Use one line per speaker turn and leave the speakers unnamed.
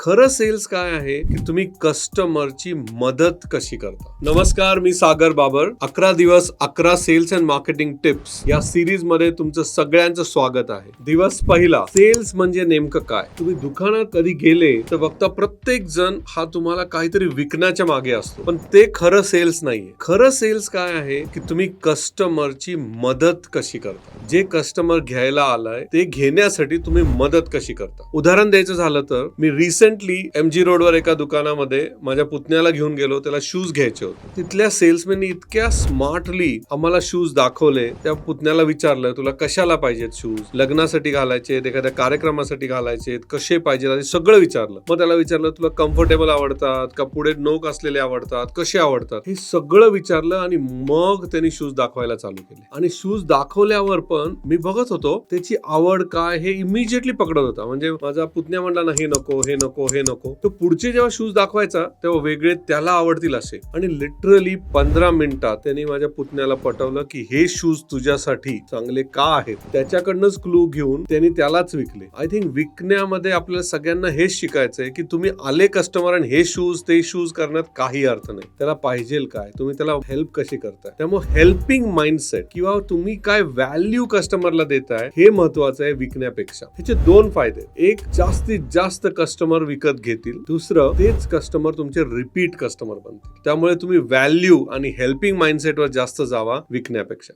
खरं सेल्स काय आहे की तुम्ही कस्टमरची मदत कशी करता. नमस्कार, मी सागर बाबर. 11 दिवस 11 सेल्स अँड मार्केटिंग टिप्स या सिरीज मध्ये तुमचं सगळ्यांचं स्वागत आहे. दिवस पहिला, सेल्स म्हणजे नेमकं काय. तुम्ही दुकानात कधी गेले तर बघता प्रत्येक जण हा तुम्हाला काहीतरी विकण्याच्या मागे असतो, पण ते खरं सेल्स नाहीये. खरं सेल्स काय आहे की तुम्ही कस्टमरची मदत कशी करता. जे कस्टमर घ्यायला आलाय ते घेण्यासाठी तुम्ही मदत कशी करता. उदाहरण द्यायचं झालं तर मी रिसेंटली MG रोडवर एका दुकानामध्ये माझ्या पुतण्याला घेऊन गेलो. त्याला शूज घ्यायचे होते. तिथल्या सेल्समॅननी इतक्या स्मार्टली आम्हाला शूज दाखवले. त्या पुतण्याला विचारलं, तुला कशाला पाहिजेत शूज, लग्नासाठी घालायचे, एखाद्या कार्यक्रमासाठी घालायचे, कसे पाहिजे, सगळं विचारलं. मग त्याला विचारलं, तुला कम्फर्टेबल आवडतात का, पुढे नोक असलेले आवडतात, कसे आवडतात, हे सगळं विचारलं आणि मग त्यांनी शूज दाखवायला चालू केले. आणि शूज दाखवल्यावर पण मी बघत होतो त्याची आवड काय हे इमिजिएटली पकडत होता. म्हणजे माझा पुतण्या म्हणला ना, हे नको, हे नको, हे नको, तो पुढचे जेव्हा शूज दाखवायचा तेव्हा वेगळे त्याला आवडतील असे. आणि लिटरली 15 मिनिटात त्यांनी माझ्या पुतण्याला पटवलं की हे शूज तुझ्यासाठी चांगले का आहेत. त्याच्याकडनंच क्लू घेऊन त्यांनी त्यालाच विकले. आय थिंक विकण्यामध्ये आपल्याला सगळ्यांना हेच शिकायचंय की तुम्ही आले कस्टमर आणि हे शूज ते शूज करण्यात काही अर्थ नाही. त्याला पाहिजे काय, तुम्ही त्याला हेल्प कशी करताय. त्यामुळे हेल्पिंग माइंडसेट किंवा तुम्ही काय व्हॅल्यू कस्टमरला देताय हे महत्वाचं आहे विकण्यापेक्षा. ह्याचे दोन फायदे, एक जास्तीत जास्त कस्टमर विकत घेतील, दुसरं तेच कस्टमर तुमचे रिपीट कस्टमर बनतील. त्यामुळे तुम्ही व्हॅल्यू आणि हेल्पिंग माइंडसेटवर जास्त जावा विकण्यापेक्षा.